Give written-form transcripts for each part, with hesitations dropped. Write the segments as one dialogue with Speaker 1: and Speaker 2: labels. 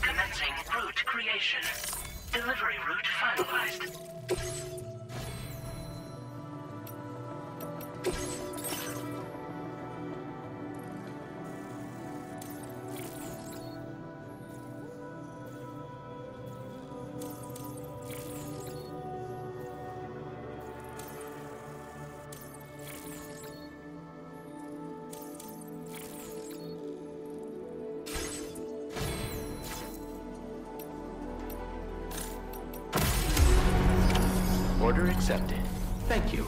Speaker 1: Commencing route creation. Delivery route finalized.
Speaker 2: Order accepted. Thank you.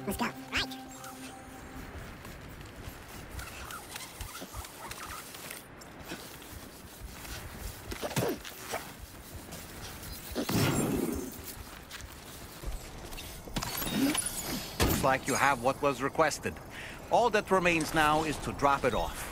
Speaker 3: Let's go. Right.
Speaker 4: Looks like you have what was requested. All that remains now is to drop it off.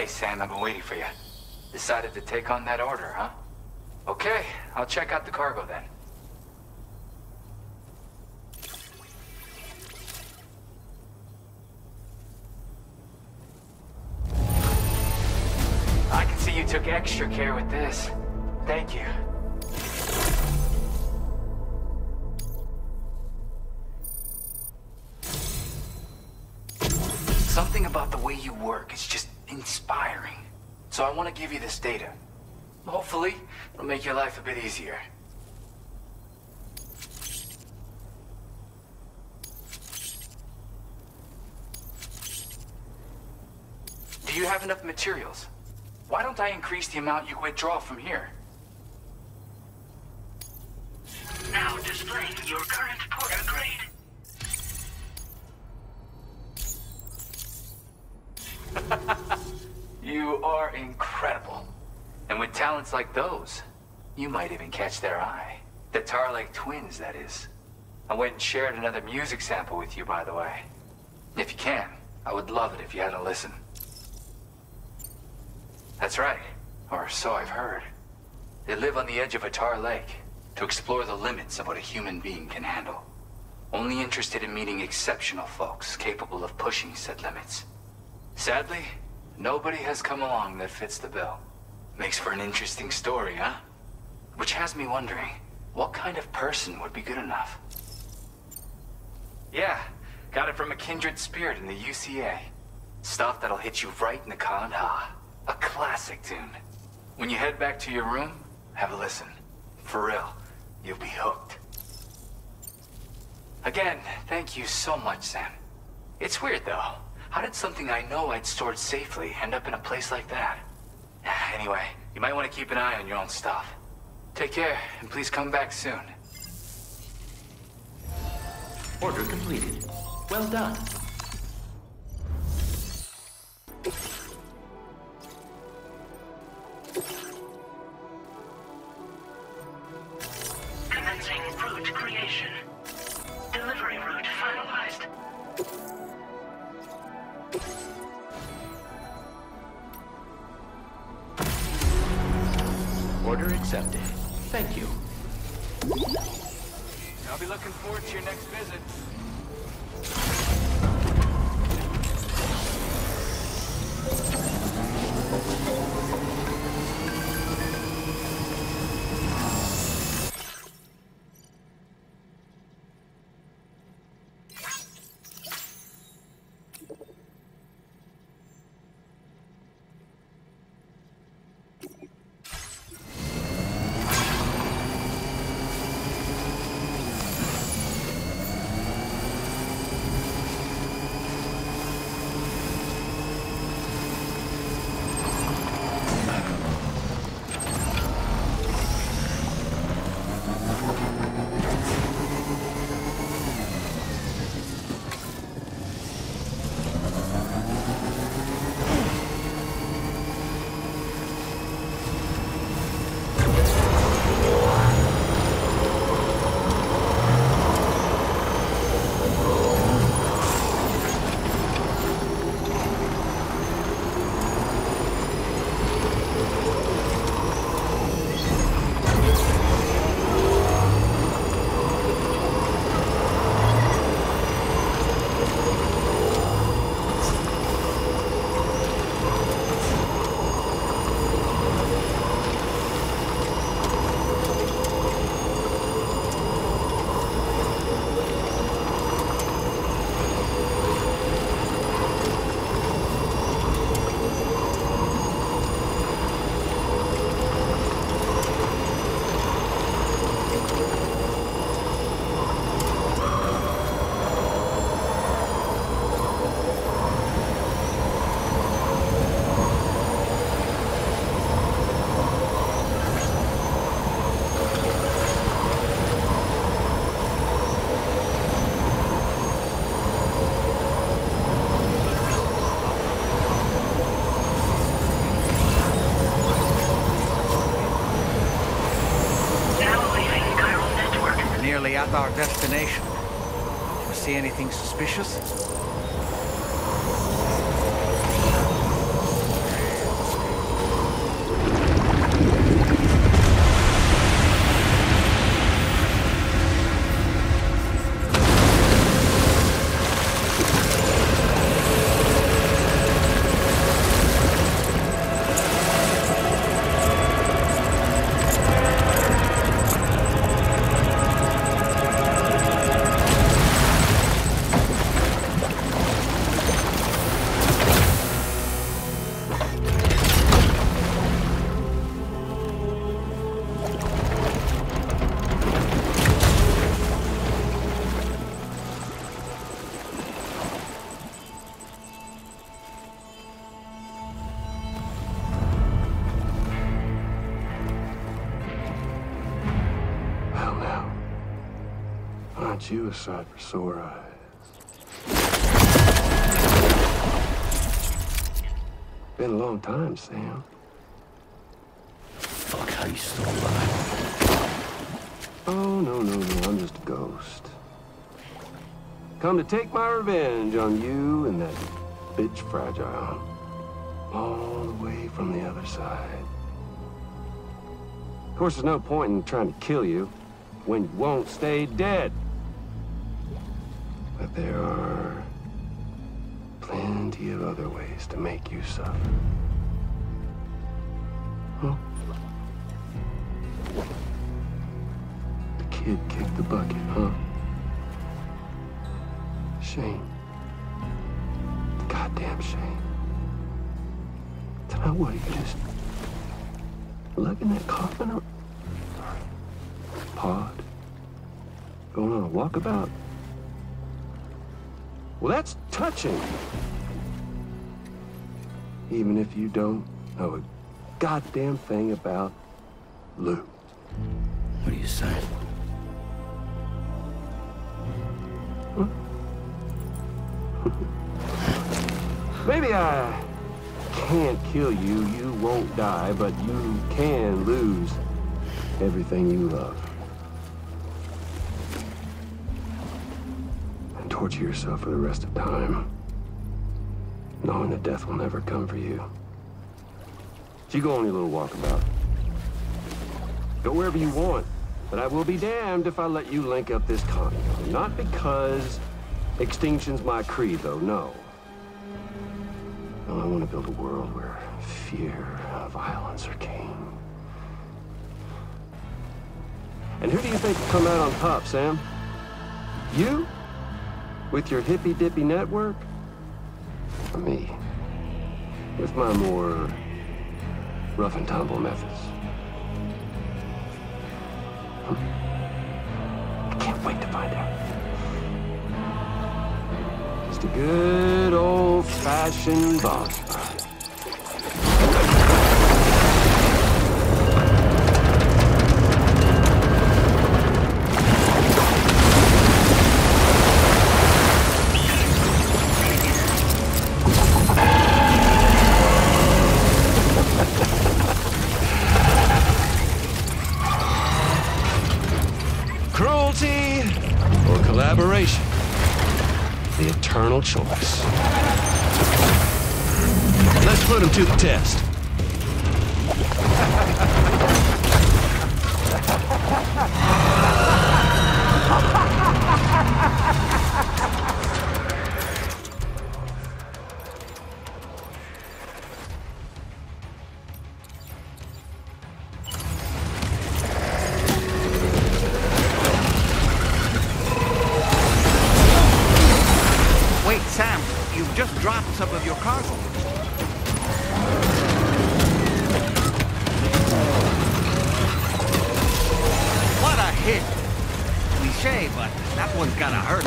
Speaker 5: Sam, I've been waiting for you. Decided to take on that order, huh? Okay, I'll check out the cargo then. I can see you took extra care with this. Thank you. Something about the way you work is just inspiring. So I want to give you this data. Hopefully, it'll make your life a bit easier. Do you have enough materials? Why don't I increase the amount you withdraw from here?
Speaker 1: Now displaying your current Porter grade.
Speaker 5: You are incredible. And with talents like those, you might even catch their eye. The Tarlake twins, that is. I went and shared another music sample with you, by the way. If you can, I would love it if you had a listen. That's right, or so I've heard. They live on the edge of a tar lake to explore the limits of what a human being can handle. Only interested in meeting exceptional folks capable of pushing said limits. Sadly, nobody has come along that fits the bill. Makes for an interesting story, huh? Which has me wondering, what kind of person would be good enough? Yeah, got it from a kindred spirit in the UCA. Stuff that'll hit you right in the Kandha. A classic tune. When you head back to your room, have a listen. For real, you'll be hooked. Again, thank you so much, Sam. It's weird, though. How did something I know I'd stored safely end up in a place like that? Anyway, you might want to keep an eye on your own stuff. Take care, and please come back soon.
Speaker 2: Order completed. Well done.
Speaker 1: Commencing route creation. Delivery route finalized.
Speaker 2: Order accepted. Thank you.
Speaker 5: I'll be looking forward to your next visit.
Speaker 4: At our destination. You see anything suspicious?
Speaker 6: get you a sight for sore eyes. Been a long time, Sam.
Speaker 2: Fuck, how you still alive?
Speaker 6: Oh, no, I'm just a ghost. Come to take my revenge on you and that bitch Fragile. All the way from the other side. Of course, there's no point in trying to kill you when you won't stay dead. But there are plenty of other ways to make you suffer. Huh? The kid kicked the bucket, huh? Shame. Goddamn shame. Now what, you just lugging that coffin up? Pod? Going on a walkabout? Well, that's touching. Even if you don't know a goddamn thing about Lou.
Speaker 2: What are you saying?
Speaker 6: Huh? Maybe I can't kill you, you won't die, but you can lose everything you love. And torture yourself for the rest of time, knowing that death will never come for you. So you go on your little walkabout. Go wherever you want, but I will be damned if I let you link up this continent. Not because extinction's my creed, though, no. No, I want to build a world where fear and violence are king. And who do you think will come out on top, Sam? You? With your hippy-dippy network? Or me? With my more rough-and-tumble methods? I can't wait to find out. Just a good old-fashioned boss fight. Cruelty or collaboration? The eternal choice. Let's put him to the test.
Speaker 4: Wait, Sam, you've just dropped some of your cargo. What a hit! Cliché, but that one's gotta hurt.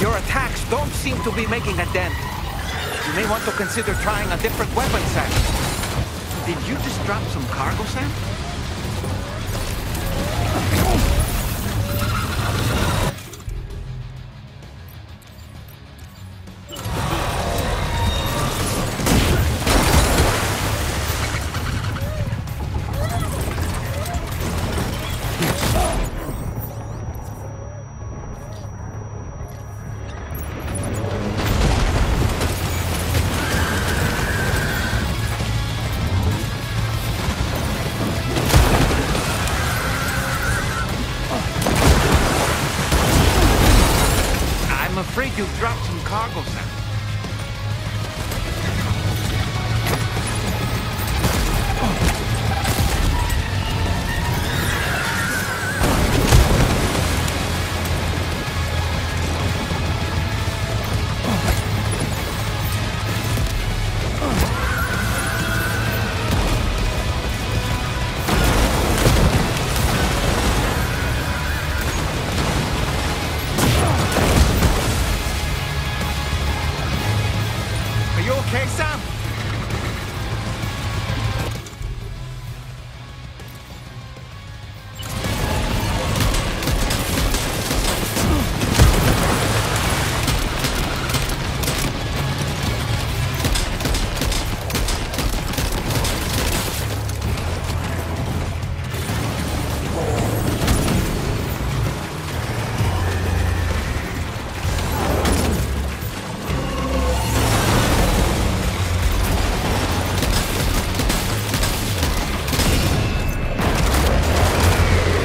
Speaker 4: Your attacks don't seem to be making a dent. You may want to consider trying a different weapon, Sam. Did you just drop some cargo, Sam? cargo, Sam. Are you okay, Sam?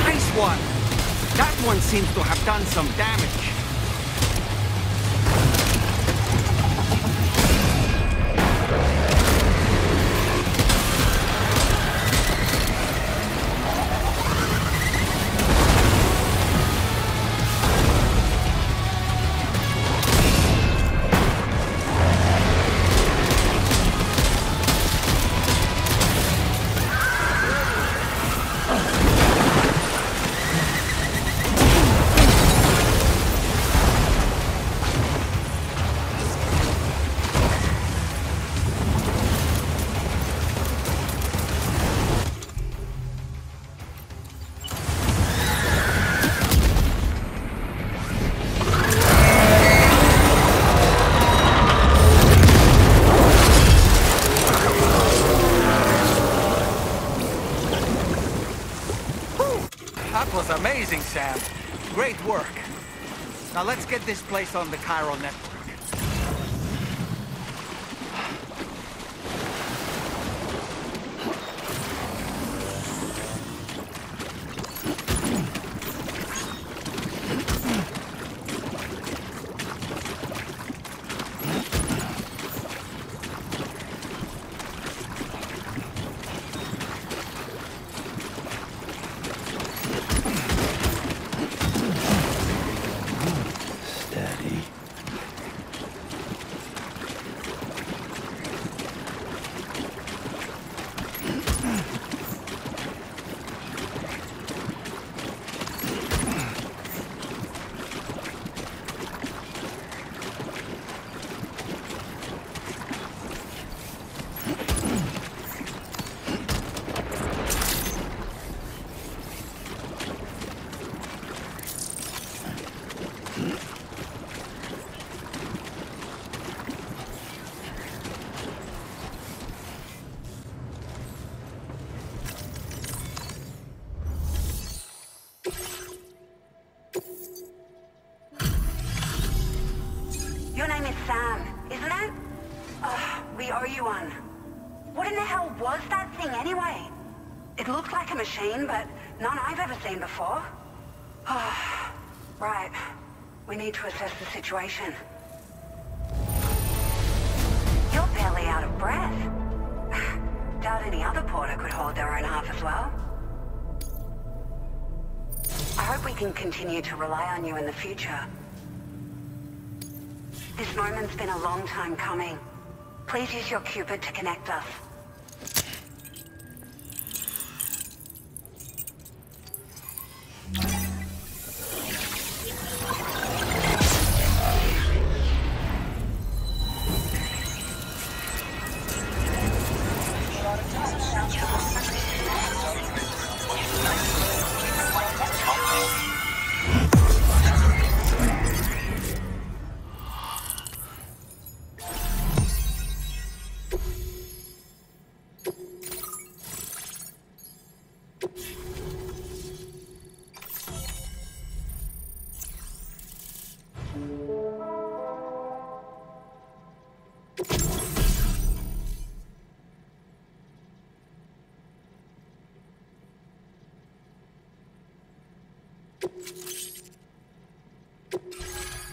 Speaker 4: Nice one. That one seems to have done some damage. That was amazing, Sam. Great work. Now let's get this place on the Chiral network.
Speaker 2: Steady.
Speaker 3: Your name is Sam, isn't it? We owe you one. What in the hell was that thing anyway? It looked like a machine, but none I've ever seen before. Right. We need to assess the situation. You're barely out of breath. Doubt any other porter could hold their own half as well. I hope we can continue to rely on you in the future. This moment's been a long time coming. Please use your Cupid to connect us.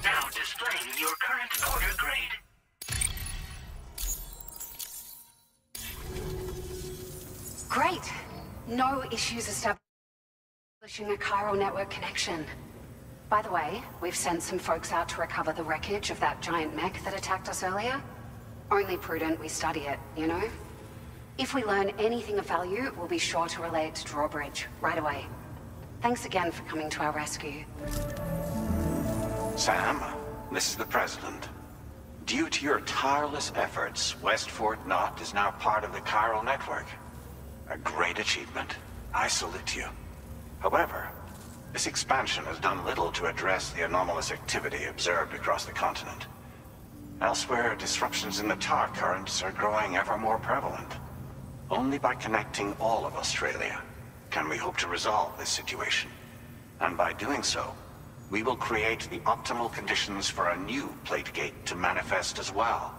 Speaker 1: Now displaying your current current order grade.
Speaker 3: Great. No issues establishing a chiral network connection. By the way, we've sent some folks out to recover the wreckage of that giant mech that attacked us earlier. Only prudent we study it, you know? If we learn anything of value, we'll be sure to relay it to Drawbridge right away. Thanks again for coming to our rescue.
Speaker 7: Sam, this is the President. Due to your tireless efforts, West Fort Knot is now part of the chiral network. A great achievement. I salute you. However, this expansion has done little to address the anomalous activity observed across the continent. Elsewhere, disruptions in the tar currents are growing ever more prevalent. Only by connecting all of Australia can we hope to resolve this situation. And by doing so, we will create the optimal conditions for a new Plategate to manifest as well.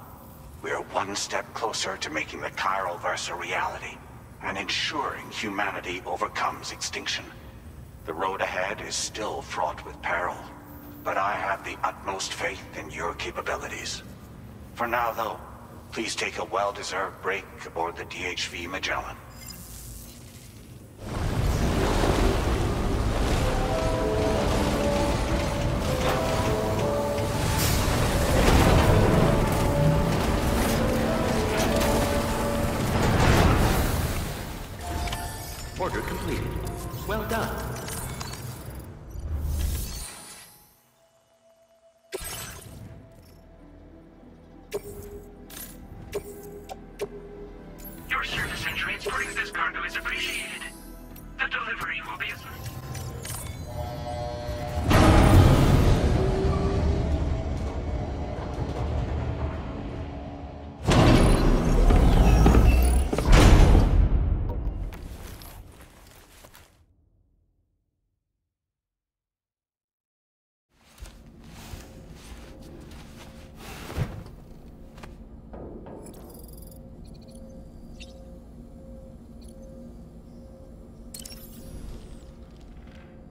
Speaker 7: We are one step closer to making the chiral verse a reality, and ensuring humanity overcomes extinction. The road ahead is still fraught with peril, but I have the utmost faith in your capabilities. For now, though, please take a well-deserved break aboard the DHV Magellan.
Speaker 2: Order completed. Well done.
Speaker 1: Your service in transporting this cargo is appreciated. The delivery will be...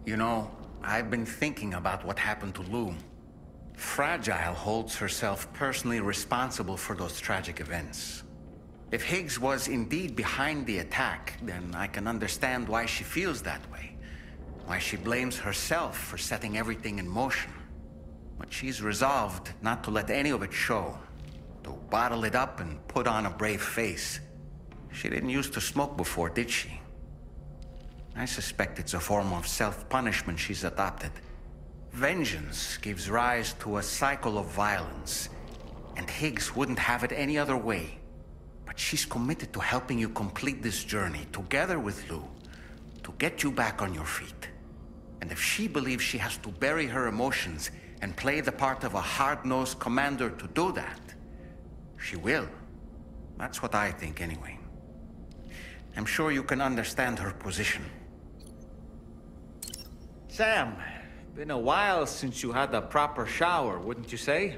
Speaker 4: You know, I've been thinking about what happened to Lou. Fragile holds herself personally responsible for those tragic events. If Higgs was indeed behind the attack, then I can understand why she feels that way. Why she blames herself for setting everything in motion. But she's resolved not to let any of it show. To bottle it up and put on a brave face. She didn't used to smoke before, did she? I suspect it's a form of self-punishment she's adopted. Vengeance gives rise to a cycle of violence, and Higgs wouldn't have it any other way. But she's committed to helping you complete this journey, together with Lou, to get you back on your feet. And if she believes she has to bury her emotions and play the part of a hard-nosed commander to do that, she will. That's what I think, anyway. I'm sure you can understand her position.
Speaker 8: Sam, been a while since you had a proper shower, wouldn't you say?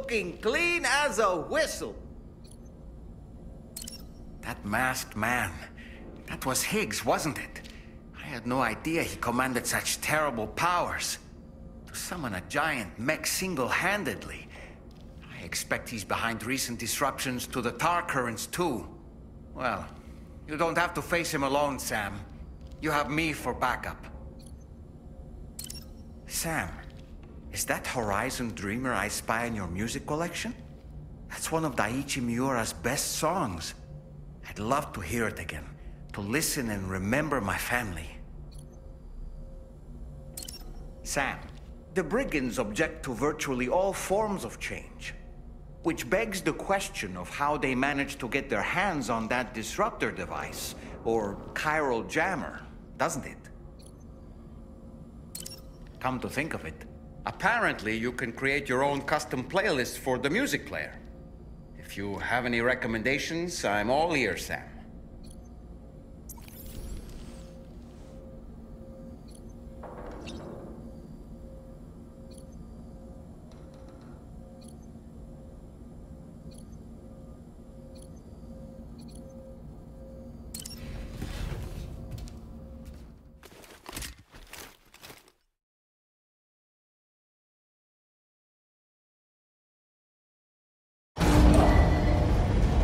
Speaker 8: looking clean as a whistle.
Speaker 4: That masked man. That was Higgs, wasn't it? I had no idea he commanded such terrible powers. To summon a giant mech single-handedly. I expect he's behind recent disruptions to the tar currents too. Well, you don't have to face him alone, Sam. You have me for backup. Sam, is that Horizon Dreamer I spy in your music collection? That's one of Daiichi Miura's best songs. I'd love to hear it again, to listen and remember my family. Sam, the Brigands object to virtually all forms of change. Which begs the question of how they managed to get their hands on that disruptor device, or chiral jammer, doesn't it? Come to think of it, apparently you can create your own custom playlist for the music player. If you have any recommendations, I'm all ears, Sam.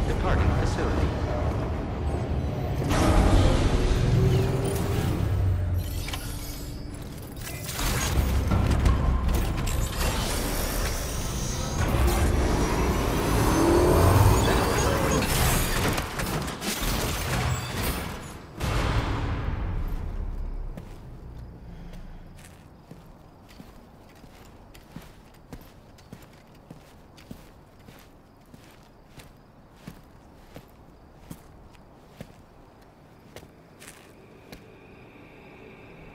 Speaker 2: Departing facility.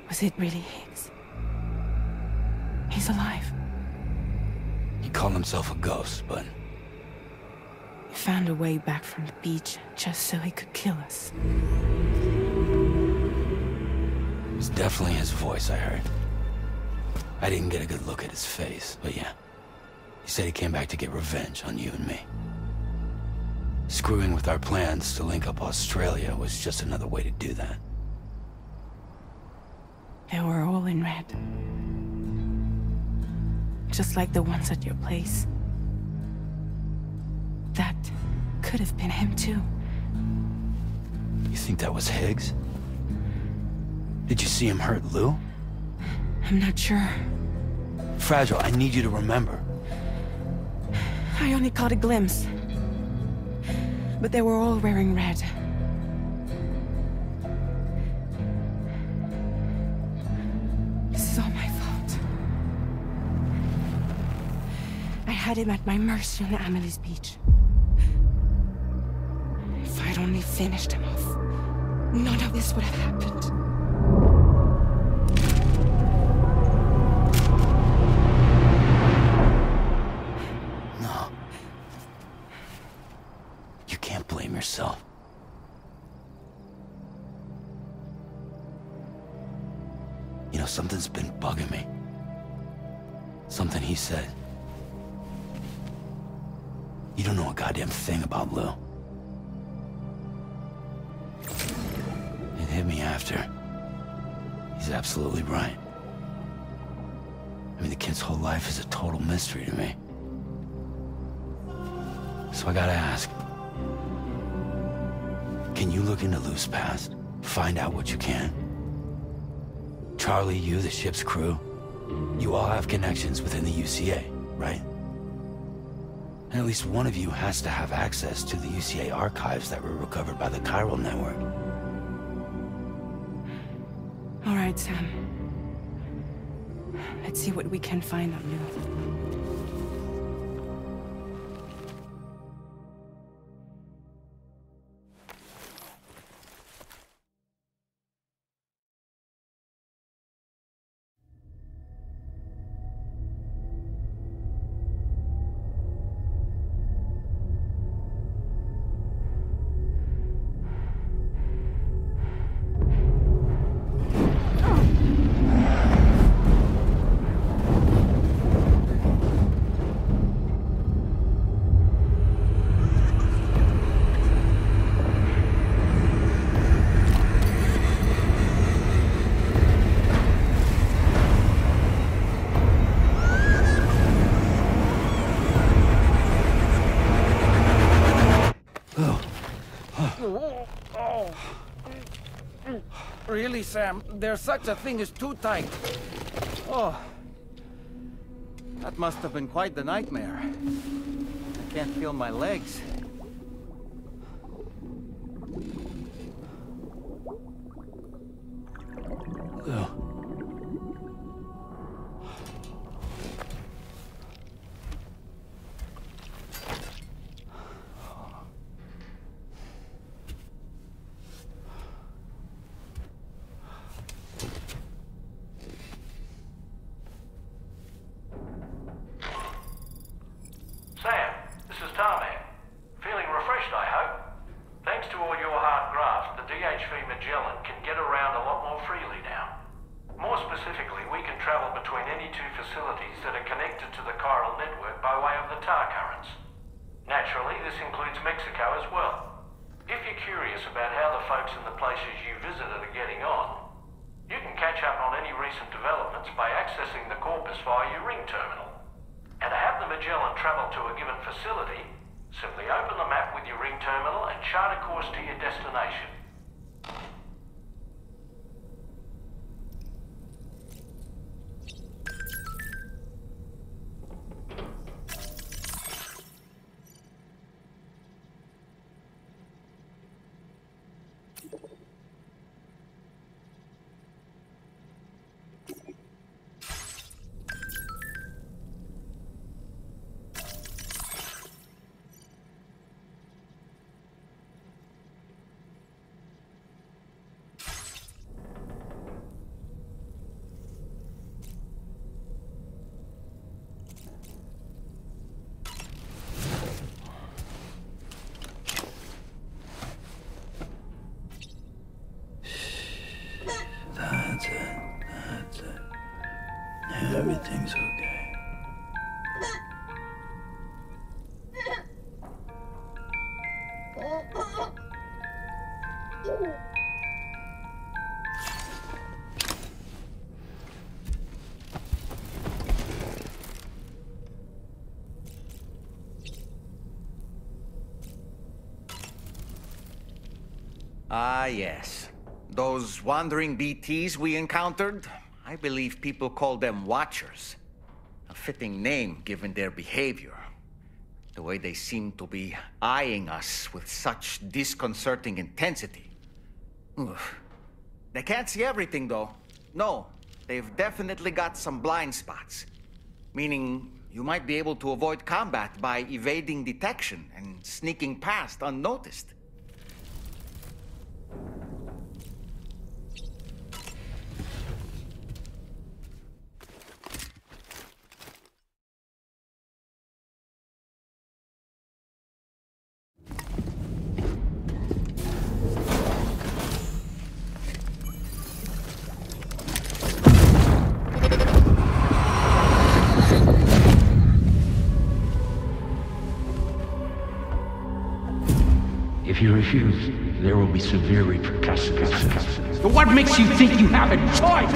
Speaker 9: Was it really Higgs? He's alive.
Speaker 5: He called himself a ghost, but
Speaker 9: He found a way back from the beach just so he could kill us.
Speaker 5: it was definitely his voice I heard. I didn't get a good look at his face, but yeah. He said he came back to get revenge on you and me. Screwing with our plans to link up Australia was just another way to do that.
Speaker 9: They were all in red. Just like the ones at your place. That could have been him too.
Speaker 5: You think that was Higgs? Did you see him hurt Lou?
Speaker 9: I'm not sure.
Speaker 5: Fragile, I need you to remember.
Speaker 9: I only caught a glimpse. But they were all wearing red. This is all my fault. I had him at my mercy on Amelie's beach. If I'd only finished him off, none of this would have happened.
Speaker 5: No. You can't blame yourself. You know, something's been bugging me. Something he said. You don't know a goddamn thing about Lou. It hit me after. He's absolutely right. I mean, the kid's whole life is a total mystery to me. So I gotta ask. Can you look into Lou's past? Find out what you can? Charlie, you, the ship's crew, you all have connections within the UCA, right? And at least one of you has to have access to the UCA archives that were recovered by the Chiral Network.
Speaker 9: All right, Sam. Let's see what we can find on Lou.
Speaker 10: Really, Sam? There's such a thing as too tight.
Speaker 8: Oh. That must have been quite the nightmare. I can't feel my legs.
Speaker 1: Sam, this is Tarman. Feeling refreshed, I hope? Thanks to all your hard graft, the DHV Magellan can get around a lot more freely now. More specifically, we can travel between any two facilities that are connected to the chiral network by way of the tar currents. Naturally, this includes Mexico as well. If you're curious about how the folks in the places you visited are getting on, you can catch up on any recent developments by accessing the Corpus via your ring terminal. And to have the Magellan travel to a given facility, simply open the map with your ring terminal and chart a course to your destination.
Speaker 11: That's it. Everything's okay.
Speaker 4: Ah, yes. Those wandering BTs we encountered, I believe people call them Watchers. A fitting name given their behavior. The way they seem to be eyeing us with such disconcerting intensity. Oof. They can't see everything, though. No, they've definitely got some blind spots. Meaning, you might be able to avoid combat by evading detection and sneaking past unnoticed.
Speaker 12: If you refuse, there will be severe repercussions. But what makes you think you have a choice?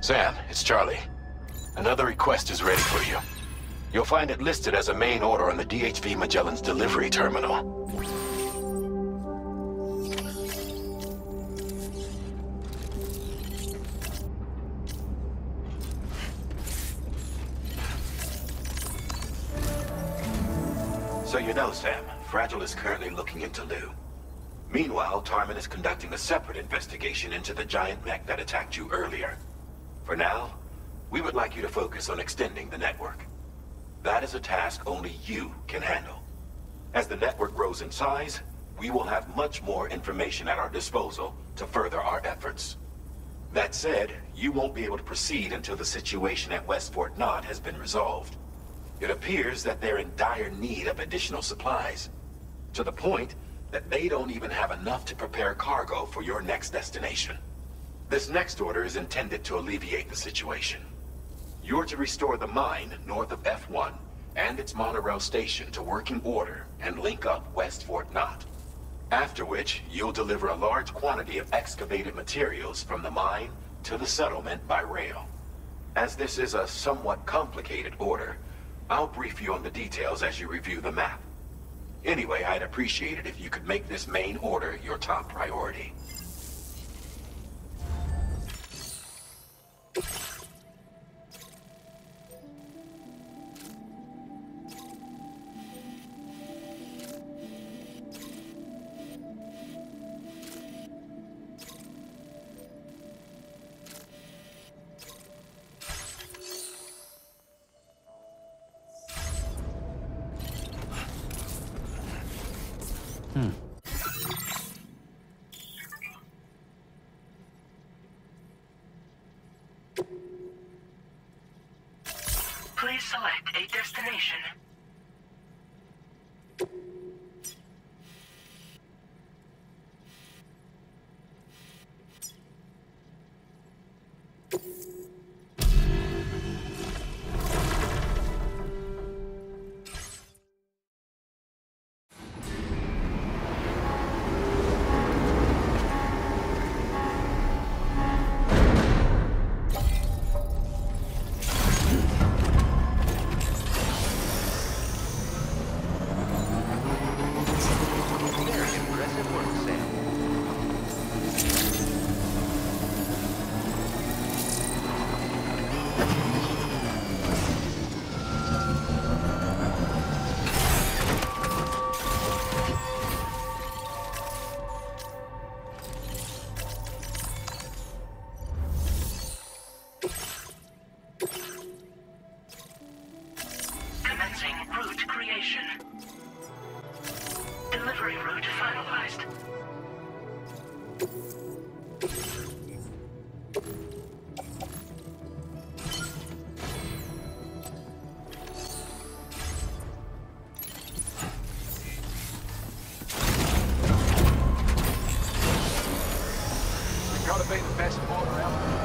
Speaker 7: Sam, it's Charlie. Another request is ready for you. You'll find it listed as a main order on the DHV Magellan's delivery terminal. So you know, Sam, Fragile is currently looking into Lou. Meanwhile, Tarman is conducting a separate investigation into the giant mech that attacked you earlier. For now, we would like you to focus on extending the network. That is a task only you can handle. As the network grows in size, we will have much more information at our disposal to further our efforts. That said, you won't be able to proceed until the situation at West Fort Knott has been resolved. It appears that they're in dire need of additional supplies, to the point that they don't even have enough to prepare cargo for your next destination. This next order is intended to alleviate the situation. You're to restore the mine north of F1
Speaker 13: and its monorail station to working order and link up West Fort Knott. After which, you'll deliver a large quantity of excavated materials from the mine to the settlement by rail. As this is a somewhat complicated order, I'll brief you on the details as you review the map. Anyway, I'd appreciate it if you could make this main order your top priority.
Speaker 14: Please select a destination. Route creation. Delivery route finalized.
Speaker 13: Gotta be the best order out there.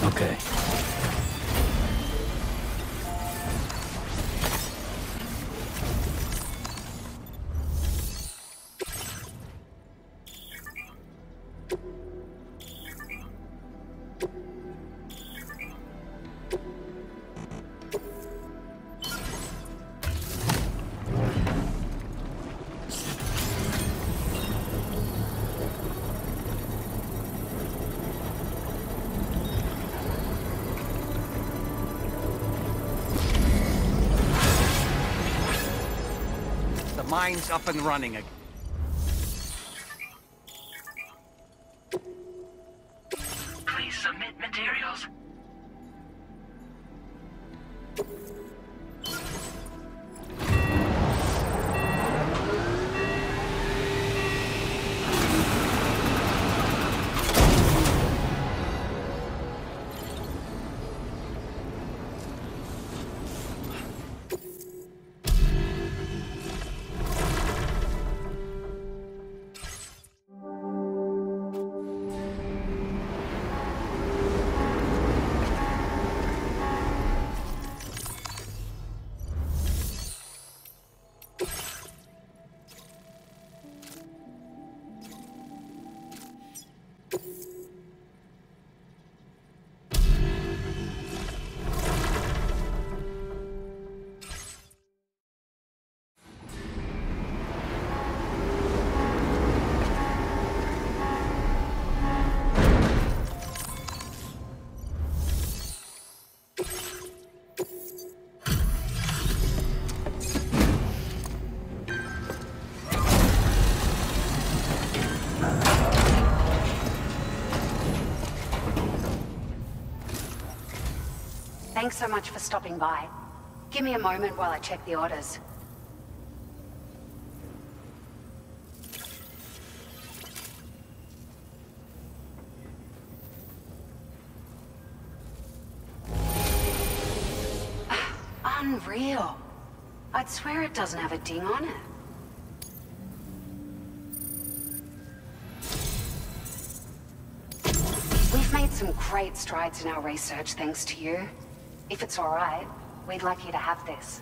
Speaker 11: Okay.
Speaker 8: Mine's up and running again.
Speaker 14: Please submit materials.
Speaker 3: Thanks so much for stopping by. Give me a moment while I check the orders. Unreal. I'd swear it doesn't have a ding on it. We've made some great strides in our research thanks to you. If it's all right, we'd like you to have this.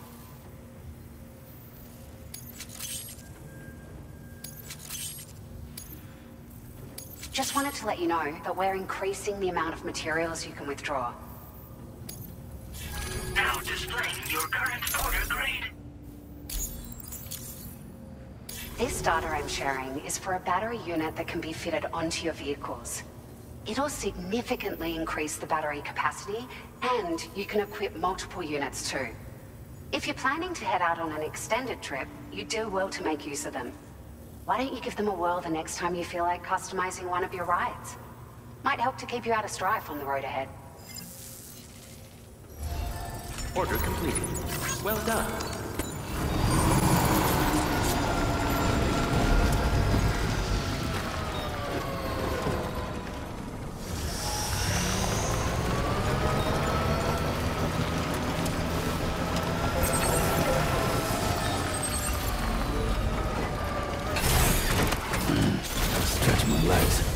Speaker 3: Just wanted to let you know that we're increasing the amount of materials you can withdraw.
Speaker 14: Now displaying your current order grade.
Speaker 3: This data I'm sharing is for a battery unit that can be fitted onto your vehicles. It'll significantly increase the battery capacity, and you can equip multiple units too. If you're planning to head out on an extended trip, you do well to make use of them. Why don't you give them a whirl the next time you feel like customizing one of your rides? Might help to keep you out of strife on the road ahead.
Speaker 2: Order completed. Well done.
Speaker 11: Stretching my legs.